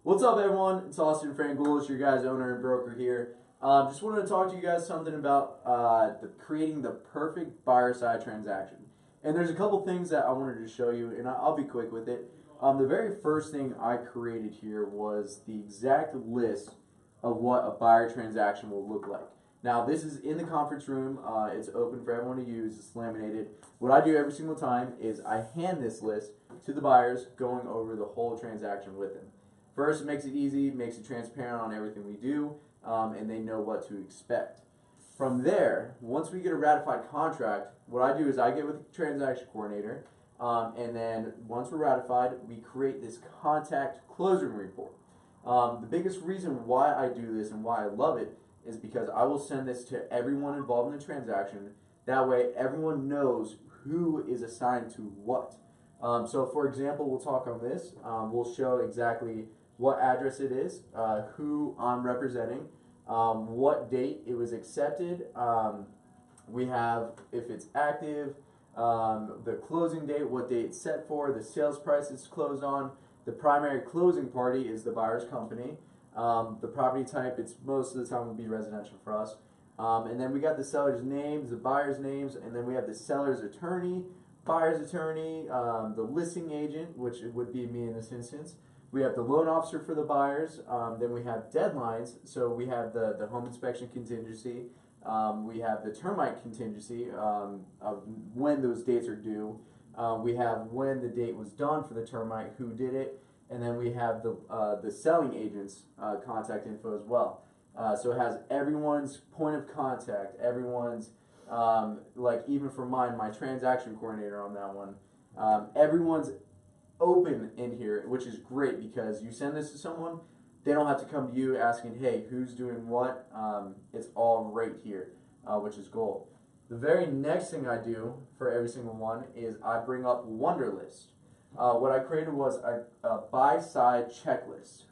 What's up, everyone? It's Austin Frangoules, your guys' owner and broker here. Just wanted to talk to you guys something about creating the perfect buyer side transaction. And there's a couple things that I wanted to show you, and I'll be quick with it. The very first thing I created here was the exact list of what a buyer transaction will look like. Now, this is in the conference room. It's open for everyone to use. It's laminated. What I do every single time is I hand this list to the buyers, going over the whole transaction with them. First, it makes it easy, makes it transparent on everything we do, and they know what to expect. From there, once we get a ratified contract, what I do is I get with the transaction coordinator, and then once we're ratified, we create this contact closing report. The biggest reason why I do this and why I love it is because I will send this to everyone involved in the transaction. That way, everyone knows who is assigned to what. So, for example, we'll talk on this. We'll show exactly what address it is, who I'm representing, what date it was accepted. We have if it's active, the closing date, what date it's set for, the sales price it's closed on. The primary closing party is the buyer's company. The property type, it's most of the time will be residential for us. And then we got the seller's names, the buyer's names, and then we have the seller's attorney, buyer's attorney, the listing agent, which would be me in this instance. We have the loan officer for the buyers. Then we have deadlines. So we have the home inspection contingency. We have the termite contingency of when those dates are due. We have when the date was done for the termite, who did it, and then we have the selling agent's contact info as well. So it has everyone's point of contact, everyone's like even for mine, my transaction coordinator on that one. Everyone's open in here, which is great because you send this to someone, they don't have to come to you asking, hey, who's doing what. It's all right here, which is gold. The very next thing I do for every single one is I bring up Wunderlist. What I created was a buy-side checklist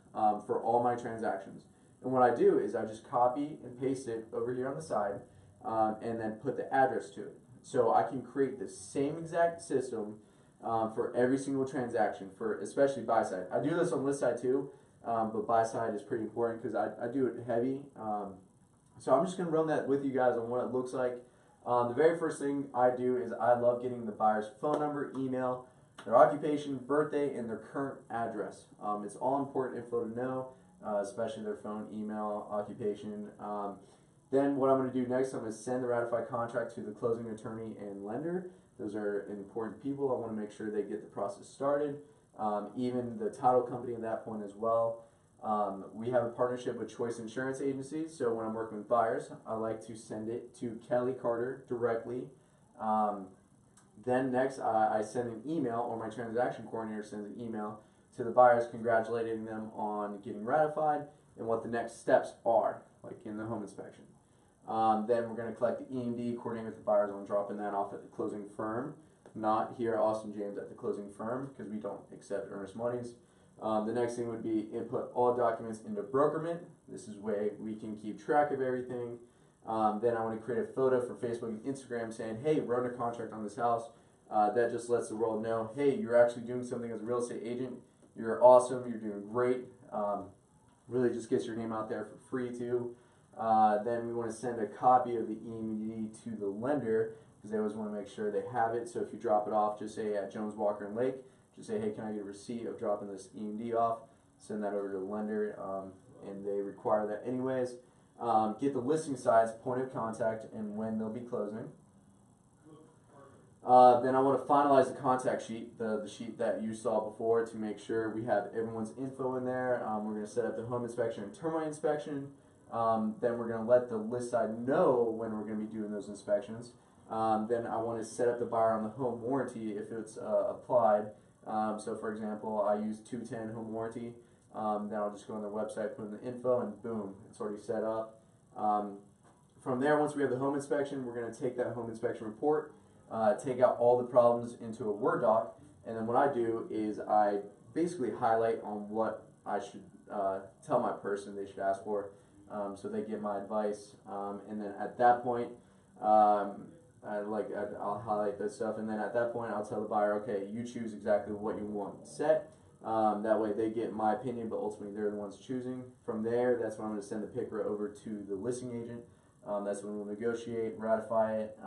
for all my transactions. And what I do is I just copy and paste it over here on the side and then put the address to it. So I can create the same exact system for every single transaction, for especially buy-side. I do this on list side too, but buy-side is pretty important because I do it heavy. So I'm just going to run that with you guys on what it looks like. The very first thing I do is I love getting the buyer's phone number, email, their occupation, birthday, and their current address. It's all important info to know, especially their phone, email, occupation. Then what I'm going to do next, I'm going to send the ratified contract to the closing attorney and lender. Those are important people. I want to make sure they get the process started. Even the title company at that point as well. We have a partnership with Choice Insurance Agencies, so when I'm working with buyers, I like to send it to Kelly Carter directly. Then next, I send an email, or my transaction coordinator sends an email to the buyers congratulating them on getting ratified and what the next steps are, like in the home inspection. Then we're going to collect the EMD, coordinate with the buyers on dropping that off at the closing firm, not here at Austin James at the closing firm because we don't accept earnest monies. The next thing would be input all documents into Brokerment. This is where we can keep track of everything. Then I want to create a photo for Facebook and Instagram saying, hey, we're under contract on this house. That just lets the world know, hey, you're actually doing something as a real estate agent. You're awesome. You're doing great. Really just gets your name out there for free too. Then we want to send a copy of the EMD to the lender because they always want to make sure they have it. So if you drop it off, just say at Jones, Walker, and Lake, just say, hey, can I get a receipt of dropping this EMD off? Send that over to the lender, and they require that anyways. Get the listing size, point of contact, and when they'll be closing. Then I want to finalize the contact sheet, the sheet that you saw before, to make sure we have everyone's info in there. We're going to set up the home inspection and termite inspection. Then we're going to let the list side know when we're going to be doing those inspections. Then I want to set up the buyer on the home warranty if it's applied. So for example, I use 210 home warranty. Then I'll just go on their website, put in the info, and boom, it's already set up. From there, once we have the home inspection, we're going to take that home inspection report, take out all the problems into a Word doc, and then what I do is I basically highlight on what I should tell my person they should ask for, so they get my advice, and then at that point, I'll highlight this stuff, and then at that point I'll tell the buyer, okay, you choose exactly what you want set. That way they get my opinion, but ultimately they're the ones choosing. From there, that's when I'm going to send the PICRA over to the listing agent. That's when we'll negotiate, ratify it.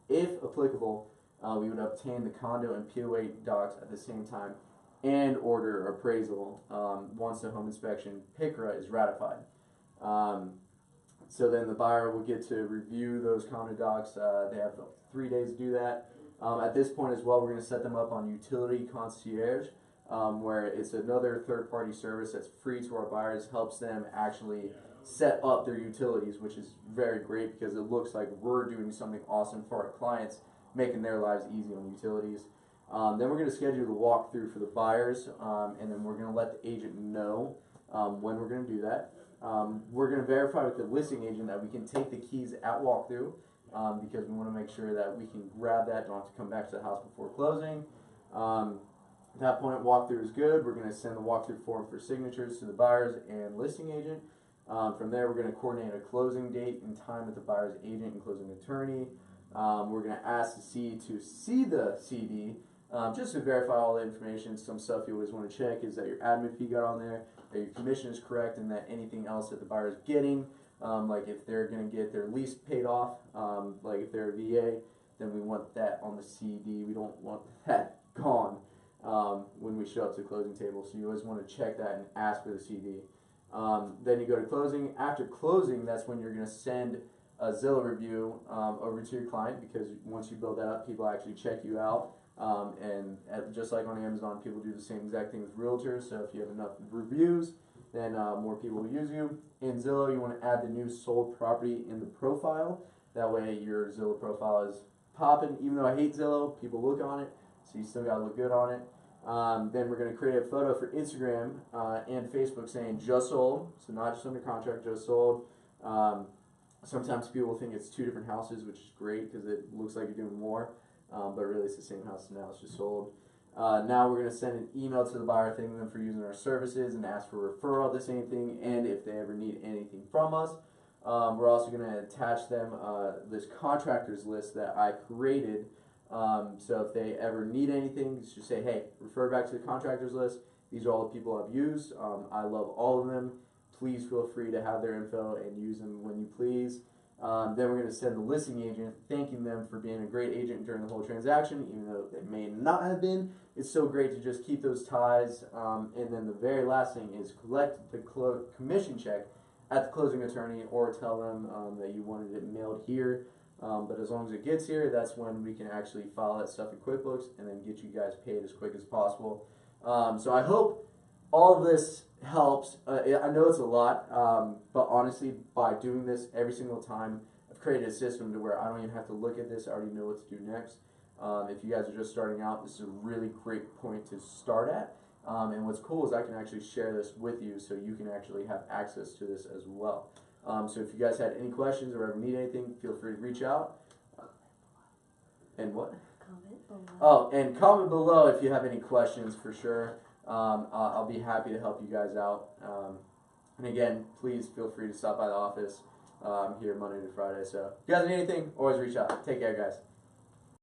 If applicable, we would obtain the condo and POA docs at the same time and order appraisal once the home inspection PICRA is ratified. So then the buyer will get to review those condo docs. They have 3 days to do that. At this point as well, we're going to set them up on Utility Concierge, where it's another third-party service that's free to our buyers, helps them actually set up their utilities, which is very great because it looks like we're doing something awesome for our clients, making their lives easy on utilities. Then we're going to schedule the walkthrough for the buyers, and then we're going to let the agent know when we're going to do that. We're going to verify with the listing agent that we can take the keys at walkthrough, because we want to make sure that we can grab that, don't have to come back to the house before closing. At that point, walkthrough is good. We're going to send the walkthrough form for signatures to the buyers and listing agent. From there, we're going to coordinate a closing date and time with the buyer's agent and closing attorney. We're going to ask the C to see the CD, just to verify all the information. Some stuff you always want to check is that your admin fee got on there, that your commission is correct, and that anything else that the buyer is getting, like if they're going to get their lease paid off, like if they're a VA, then we want that on the CD. We don't want that gone when we show up to the closing table. So you always want to check that and ask for the CD. Then you go to closing. After closing, that's when you're going to send a Zillow review over to your client, because once you build that up, people actually check you out. Just like on Amazon, people do the same exact thing with realtors. So if you have enough reviews, then more people will use you. In Zillow, you want to add the new sold property in the profile. That way your Zillow profile is popping. Even though I hate Zillow, people look on it, so you still got to look good on it. Then we're going to create a photo for Instagram and Facebook saying just sold, so not just under contract, just sold. Sometimes people think it's two different houses, which is great because it looks like you're doing more, but really it's the same house now, it's just sold. Now we're going to send an email to the buyer thanking them for using our services and ask for a referral, the same thing, and if they ever need anything from us. We're also going to attach them this contractors list that I created. So if they ever need anything, just say, hey, refer back to the contractors list. These are all the people I've used. I love all of them. Please feel free to have their info and use them when you please. Then we're going to send the listing agent thanking them for being a great agent during the whole transaction, even though they may not have been. It's so great to just keep those ties. And then the very last thing is collect the commission check at the closing attorney, or tell them that you wanted it mailed here. But as long as it gets here, that's when we can actually file that stuff in QuickBooks and then get you guys paid as quick as possible. So I hope all of this helps. I know it's a lot, but honestly, by doing this every single time, I've created a system to where I don't even have to look at this. I already know what to do next. If you guys are just starting out, this is a really great point to start at. And what's cool is I can actually share this with you, so you can actually have access to this as well. So if you guys had any questions or ever need anything, feel free to reach out. And what? Comment below. Oh, and comment below if you have any questions for sure. I'll be happy to help you guys out. And again, please feel free to stop by the office. I'm here Monday to Friday. So if you guys need anything, always reach out. Take care, guys.